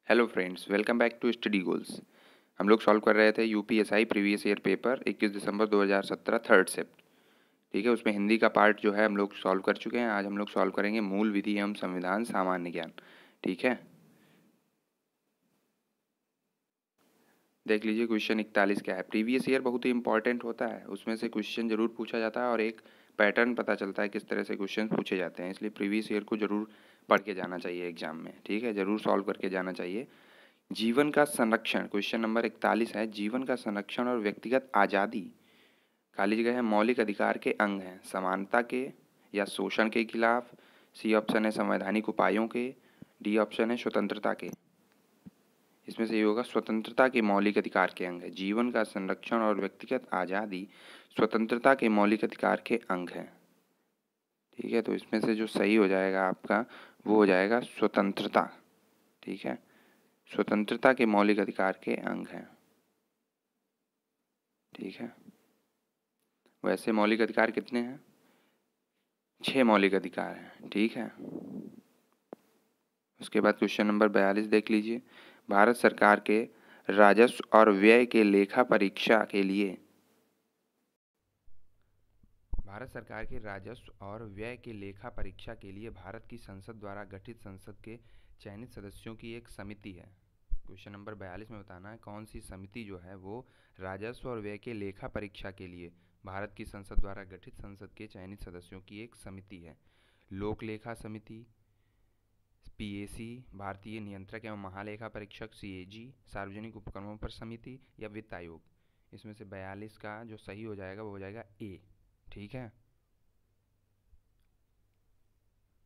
Hello friends, welcome back to study goals. हम लोग सॉल्व कर रहे थे यूपीएसआई प्रीवियस ईयर पेपर 21 दिसंबर 2017 थर्ड शिफ्ट। ठीक है, उसमें हिंदी का पार्ट जो है हम लोग सॉल्व कर चुके हैं। आज हम लोग सॉल्व करेंगे मूल विधि एवं संविधान सामान्य ज्ञान। ठीक है, देख लीजिए क्वेश्चन 41 क्या है। प्रीवियस ईयर बहुत ही इंपॉर्टेंट होता है, उसमें से क्वेश्चन जरूर पूछा जाता है और एक पैटर्न पता चलता है किस तरह से क्वेश्चन पूछे जाते हैं। इसलिए प्रीवियस ईयर को जरूर पढ़ के जाना चाहिए एग्जाम में। ठीक है, जरूर सॉल्व करके जाना चाहिए। जीवन का संरक्षण, क्वेश्चन नंबर 41 है। जीवन का संरक्षण और व्यक्तिगत आज़ादी, खाली जगह है, मौलिक अधिकार के अंग हैं। समानता के या शोषण के खिलाफ। सी ऑप्शन है संवैधानिक उपायों के। डी ऑप्शन है स्वतंत्रता के। इसमें से ये होगा स्वतंत्रता के मौलिक अधिकार के अंग है। जीवन का संरक्षण और व्यक्तिगत आज़ादी स्वतंत्रता के मौलिक अधिकार के अंग है। ठीक है, तो इसमें से जो सही हो जाएगा आपका वो हो जाएगा स्वतंत्रता। ठीक है, स्वतंत्रता के मौलिक अधिकार के अंग हैं। ठीक है, वैसे मौलिक अधिकार कितने हैं? 6 मौलिक अधिकार हैं। ठीक है, उसके बाद क्वेश्चन नंबर 42 देख लीजिए। भारत सरकार के राजस्व और व्यय के लेखा परीक्षा के लिए भारत सरकार के राजस्व और व्यय के लेखा परीक्षा के लिए भारत की संसद द्वारा गठित संसद के चयनित सदस्यों की एक समिति है। क्वेश्चन नंबर 42 में बताना है कौन सी समिति जो है वो राजस्व और व्यय के लेखा परीक्षा के लिए भारत की संसद द्वारा गठित संसद के चयनित सदस्यों की एक समिति है। लोक लेखा समिति, पीएसी, भारतीय नियंत्रक एवं महालेखा परीक्षक सीएजी, सार्वजनिक उपक्रमों पर समिति या वित्त आयोग। इसमें से 42 का जो सही हो जाएगा वो हो जाएगा ए। ठीक है,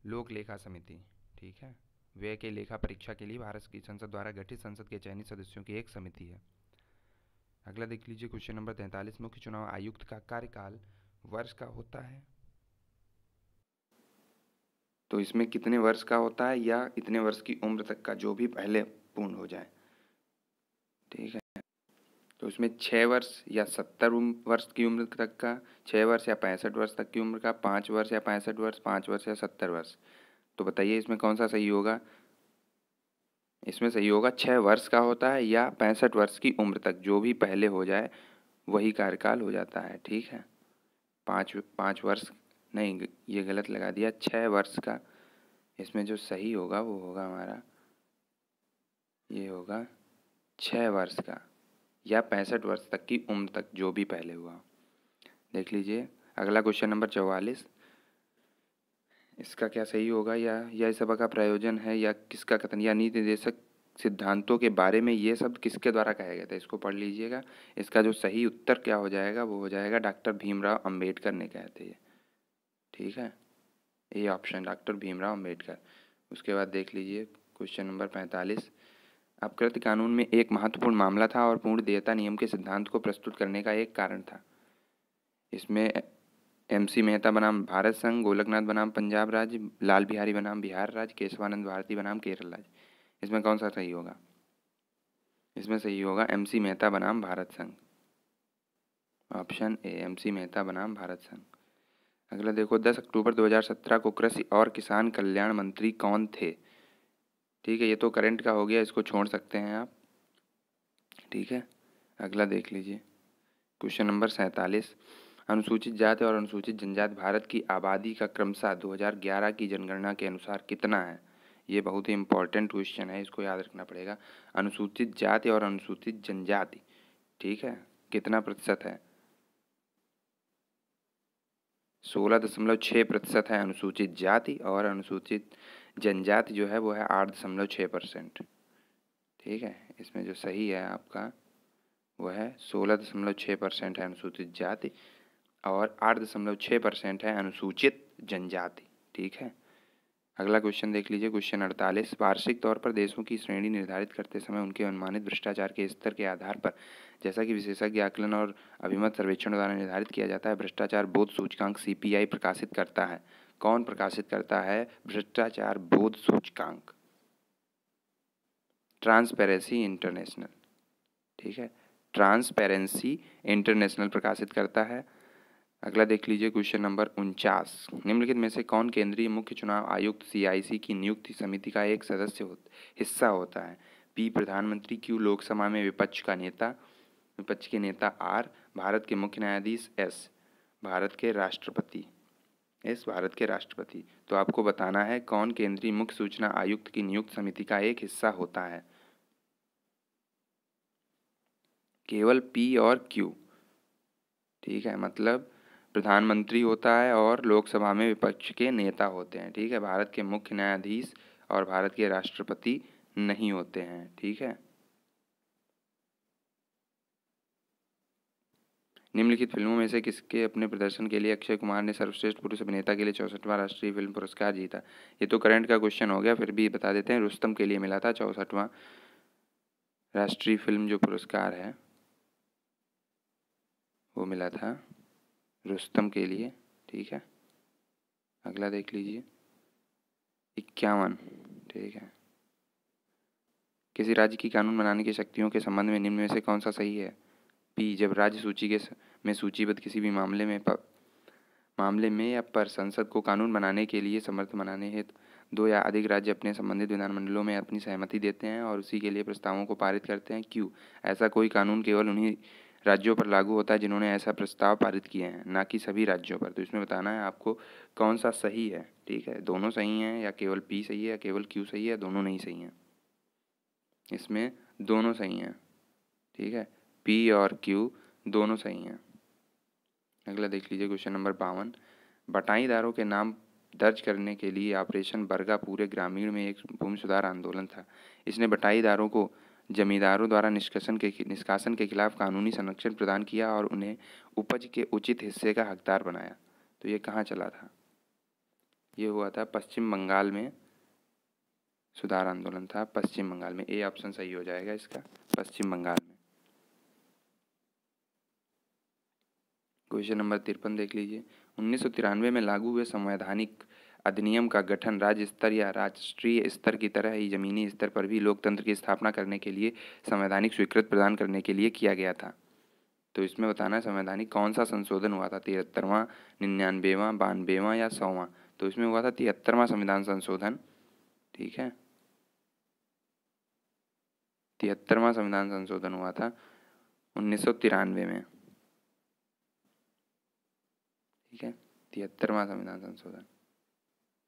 लोक लेखा समिति। ठीक है, व्यय के लेखा परीक्षा के लिए भारत की संसद द्वारा गठित संसद के चयनित सदस्यों की एक समिति है। अगला देख लीजिए क्वेश्चन नंबर 43। मुख्य चुनाव आयुक्त का कार्यकाल वर्ष का होता है, तो इसमें कितने वर्ष का होता है या इतने वर्ष की उम्र तक का, जो भी पहले पूर्ण हो जाए। ठीक है, तो उसमें 6 वर्ष या 70 वर्ष की उम्र तक का, 6 वर्ष या 65 वर्ष तक की उम्र का, 5 वर्ष या 65 वर्ष, 5 वर्ष या 70 वर्ष। तो बताइए इसमें कौन सा सही होगा? इसमें सही होगा 6 वर्ष का होता है या 65 वर्ष की उम्र तक, जो भी पहले हो जाए वही कार्यकाल हो जाता है। ठीक है, 5 वर्ष नहीं, ये गलत लगा दिया, 6 वर्ष का। इसमें जो सही होगा वो होगा हमारा, ये होगा 6 वर्ष का या 65 वर्ष तक की उम्र तक, जो भी पहले हुआ। देख लीजिए अगला क्वेश्चन नंबर 44। इसका क्या सही होगा? या यह सभा का प्रयोजन है या किसका कथन या नीति निर्देशक सिद्धांतों के बारे में ये शब्द किसके द्वारा कहा गया था? इसको पढ़ लीजिएगा। इसका जो सही उत्तर क्या हो जाएगा वो हो जाएगा डॉक्टर भीमराव अंबेडकर ने कहे थे ये। ठीक है, ये ऑप्शन डॉक्टर भीमराव अंबेडकर। उसके बाद देख लीजिए क्वेश्चन नंबर 45। अपकृत्य कानून में एक महत्वपूर्ण मामला था और पूर्ण देयता नियम के सिद्धांत को प्रस्तुत करने का एक कारण था। इसमें MC मेहता बनाम भारत संघ, गोलकनाथ बनाम पंजाब राज्य, लाल बिहारी बनाम बिहार राज्य, केशवानंद भारती बनाम केरल राज्य। इसमें कौन सा सही होगा? इसमें सही होगा MC मेहता बनाम भारत संघ, ऑप्शन ए, MC मेहता बनाम भारत संघ। अगला देखो, 10 अक्टूबर 2017 को कृषि और किसान कल्याण मंत्री कौन थे? ठीक है, ये तो करंट का हो गया, इसको छोड़ सकते हैं आप। ठीक है, अगला देख लीजिए क्वेश्चन नंबर 47। अनुसूचित जाति और अनुसूचित जनजाति भारत की आबादी का क्रमशः 2011 की जनगणना के अनुसार कितना है? ये बहुत ही इंपॉर्टेंट क्वेश्चन है, इसको याद रखना पड़ेगा। अनुसूचित जाति और अनुसूचित जनजाति, ठीक है, कितना प्रतिशत है? 16.6% है अनुसूचित जाति, और अनुसूचित जनजाति जो है वो है 8.6%। ठीक है, इसमें जो सही है आपका वो है 16.6% है अनुसूचित जाति और 8.6% है अनुसूचित जनजाति। ठीक है, अगला क्वेश्चन देख लीजिए क्वेश्चन 48। वार्षिक तौर पर देशों की श्रेणी निर्धारित करते समय उनके अनुमानित भ्रष्टाचार के स्तर के आधार पर, जैसा कि विशेषज्ञ आकलन और अभिमत सर्वेक्षण द्वारा निर्धारित किया जाता है, भ्रष्टाचार बोध सूचकांक CPI प्रकाशित करता है। कौन प्रकाशित करता है भ्रष्टाचार बोध सूचकांक? Transparency international. ठीक है, ट्रांसपेरेंसी इंटरनेशनल प्रकाशित करता है। अगला देख लीजिए क्वेश्चन नंबर 49। निम्नलिखित में से कौन केंद्रीय मुख्य चुनाव आयुक्त CIC की नियुक्ति समिति का एक हिस्सा होता है? पी प्रधानमंत्री, क्यू लोकसभा में विपक्ष के नेता, आर भारत के मुख्य न्यायाधीश, एस भारत के राष्ट्रपति। तो आपको बताना है कौन केंद्रीय मुख्य सूचना आयुक्त की नियुक्त समिति का एक हिस्सा होता है। केवल पी और क्यू, ठीक है, मतलब प्रधानमंत्री होता है और लोकसभा में विपक्ष के नेता होते हैं, ठीक है। भारत के मुख्य न्यायाधीश और भारत के राष्ट्रपति नहीं होते हैं, ठीक है। निम्नलिखित फिल्मों में से किसके अपने प्रदर्शन के लिए अक्षय कुमार ने सर्वश्रेष्ठ पुरुष अभिनेता के लिए 64वां राष्ट्रीय फिल्म पुरस्कार जीता? ये तो करंट का क्वेश्चन हो गया, फिर भी बता देते हैं। रुस्तम के लिए मिला था 64वां राष्ट्रीय फिल्म जो पुरस्कार है वो मिला था रुस्तम के लिए, ठीक है। अगला देख लीजिए 51, ठीक है। किसी राज्य की कानून बनाने की शक्तियों के संबंध में निम्न में से कौन सा सही है? पी, जब राज्य सूची में सूचीबद्ध किसी भी मामले में या पर संसद को कानून बनाने के लिए समर्थ बनाने हेतु 2 या अधिक राज्य अपने संबंधित विधानमंडलों में अपनी सहमति देते हैं और उसी के लिए प्रस्तावों को पारित करते हैं। क्यों? ऐसा कोई कानून केवल उन्हीं राज्यों पर लागू होता है जिन्होंने ऐसा प्रस्ताव पारित किए हैं, ना कि सभी राज्यों पर। तो इसमें बताना है आपको कौन सा सही है, ठीक है। दोनों सही हैं या केवल पी सही है या केवल क्यू सही है, दोनों नहीं सही हैं। इसमें दोनों सही हैं, ठीक है। पी और क्यू दोनों सही हैं। अगला देख लीजिए क्वेश्चन नंबर 52। बटाईदारों के नाम दर्ज करने के लिए ऑपरेशन बरगा पूरे ग्रामीण में एक भूमि सुधार आंदोलन था। इसने बटाईदारों को जमींदारों द्वारा निष्कासन के खिलाफ कानूनी संरक्षण प्रदान किया और उन्हें उपज के उचित हिस्से का हकदार बनाया। तो ये कहाँ चला था? ये हुआ था पश्चिम बंगाल में, सुधार आंदोलन था पश्चिम बंगाल में। ए ऑप्शन सही हो जाएगा इसका, पश्चिम बंगाल में। क्वेश्चन नंबर 53 देख लीजिए। 1993 में लागू हुए संवैधानिक अधिनियम का गठन राज्य स्तर या राष्ट्रीय स्तर की तरह ही जमीनी स्तर पर भी लोकतंत्र की स्थापना करने के लिए संवैधानिक स्वीकृति प्रदान करने के लिए किया गया था। तो इसमें बताना है संवैधानिक कौन सा संशोधन हुआ था, 73वां, 99वां, 92वां या 100वां? तो इसमें हुआ था 73वां संविधान संशोधन, ठीक है। 73वां संविधान संशोधन हुआ था 1993 में, ठीक है। 73वां संविधान संशोधन,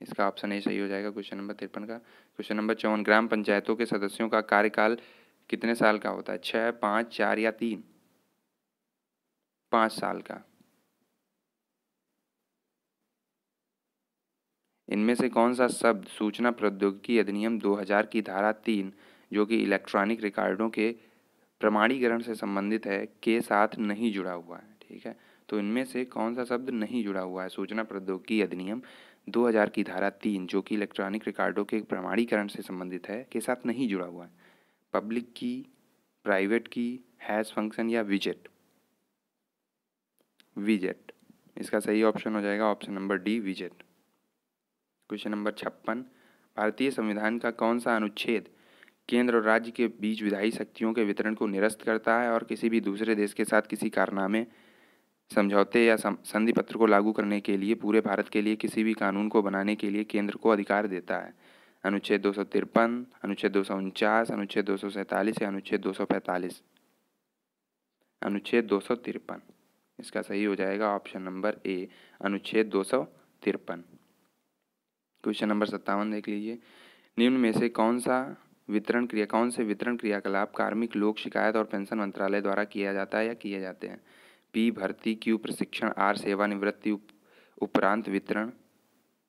इसका ऑप्शन ए सही हो जाएगा क्वेश्चन नंबर 53 का। Question number 54। ग्राम पंचायतों के सदस्यों का कार्यकाल कितने साल का होता है? 6, 5, 4 या 3? 5 साल का। इनमें से कौन सा शब्द सूचना प्रौद्योगिकी अधिनियम 2000 की धारा 3, जो कि इलेक्ट्रॉनिक रिकॉर्डों के प्रमाणीकरण से संबंधित है, के साथ नहीं जुड़ा हुआ है, ठीक है। तो इनमें से कौन सा शब्द नहीं जुड़ा हुआ है सूचना प्रौद्योगिकी अधिनियम 2000 की धारा 3, जो कि इलेक्ट्रॉनिक रिकॉर्डों के प्रमाणीकरण से संबंधित है, के साथ नहीं जुड़ा हुआ है? पब्लिक की, प्राइवेट की, हैश फंक्शन या विजेट? विजेट, इसका सही ऑप्शन हो जाएगा ऑप्शन नंबर डी, विजेट। Question number 56। भारतीय संविधान का कौन सा अनुच्छेद केंद्र और राज्य के बीच विधायी शक्तियों के वितरण को निरस्त करता है और किसी भी दूसरे देश के साथ किसी कारनामे, समझौते या संधि पत्र को लागू करने के लिए पूरे भारत के लिए किसी भी कानून को बनाने के लिए केंद्र को अधिकार देता है? अनुच्छेद 253, अनुच्छेद 249, अनुच्छेद 247 या अनुच्छेद 245? अनुच्छेद 253, इसका सही हो जाएगा ऑप्शन नंबर ए, अनुच्छेद 253। क्वेश्चन नंबर 57 देख लीजिए। निम्न में से कौन से वितरण क्रियाकलाप कार्मिक लोक शिकायत और पेंशन मंत्रालय द्वारा किया जाता है या किए जाते हैं? पी भर्ती, क्यू प्रशिक्षण, आर सेवानिवृत्ति उपरांत वितरण?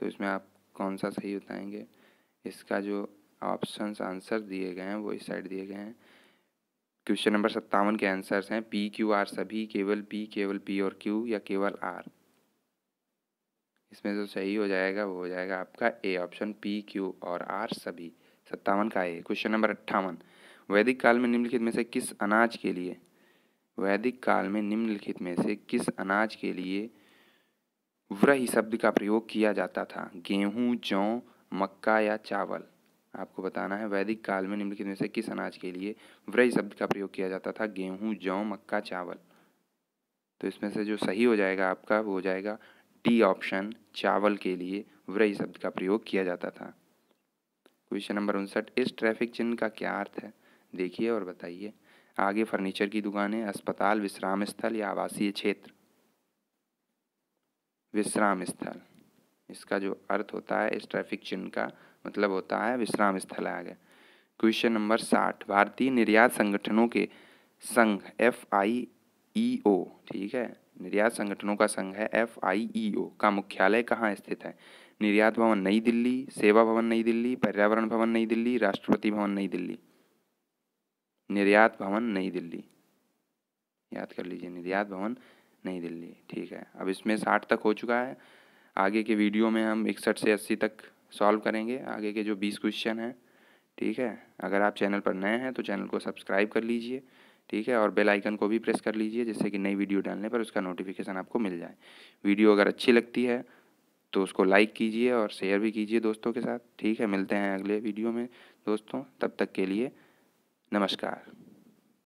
तो इसमें आप कौन सा सही बताएंगे? इसका जो ऑप्शंस आंसर दिए गए हैं वो इस साइड दिए गए हैं। क्वेश्चन नंबर 57 के आंसर्स हैं पी, क्यू, आर सभी, केवल पी और क्यू या केवल आर? इसमें जो सही हो जाएगा वो हो जाएगा आपका ए ऑप्शन, पी, क्यू और आर सभी। 57 का ए। Question number 58। वैदिक काल में निम्नलिखित में से किस अनाज के लिए व्रही शब्द का प्रयोग किया जाता था? गेहूं, जौ, मक्का या चावल? आपको बताना है वैदिक काल में निम्नलिखित में से किस अनाज के लिए व्रही शब्द का प्रयोग किया जाता था? गेहूं, जौ, मक्का, चावल? तो इसमें से जो सही हो जाएगा आपका वो हो जाएगा डी ऑप्शन, चावल के लिए व्रही शब्द का प्रयोग किया जाता था। क्वेश्चन नंबर 59, इस ट्रैफिक चिन्ह का क्या अर्थ है, देखिए और बताइए। आगे फर्नीचर की दुकानें, अस्पताल, विश्राम स्थल या आवासीय क्षेत्र। विश्राम स्थल, इसका जो अर्थ होता है इस ट्रैफिक चिन्ह का मतलब होता है विश्राम स्थल। आ गया क्वेश्चन नंबर 60, भारतीय निर्यात संगठनों के संघ FIEO, ठीक है, निर्यात संगठनों का संघ है FIEO का मुख्यालय कहाँ स्थित है। निर्यात भवन नई दिल्ली, सेवा भवन नई दिल्ली, पर्यावरण भवन नई दिल्ली, राष्ट्रपति भवन नई दिल्ली। निर्यात भवन नई दिल्ली, याद कर लीजिए, निर्यात भवन नई दिल्ली। ठीक है, अब इसमें 60 तक हो चुका है। आगे के वीडियो में हम 61 से 80 तक सॉल्व करेंगे, आगे के जो 20 क्वेश्चन हैं। ठीक है, अगर आप चैनल पर नए हैं तो चैनल को सब्सक्राइब कर लीजिए। ठीक है, और बेल आइकन को भी प्रेस कर लीजिए जिससे कि नई वीडियो डालने पर उसका नोटिफिकेशन आपको मिल जाए। वीडियो अगर अच्छी लगती है तो उसको लाइक कीजिए और शेयर भी कीजिए दोस्तों के साथ। ठीक है, मिलते हैं अगले वीडियो में दोस्तों, तब तक के लिए नमस्कार।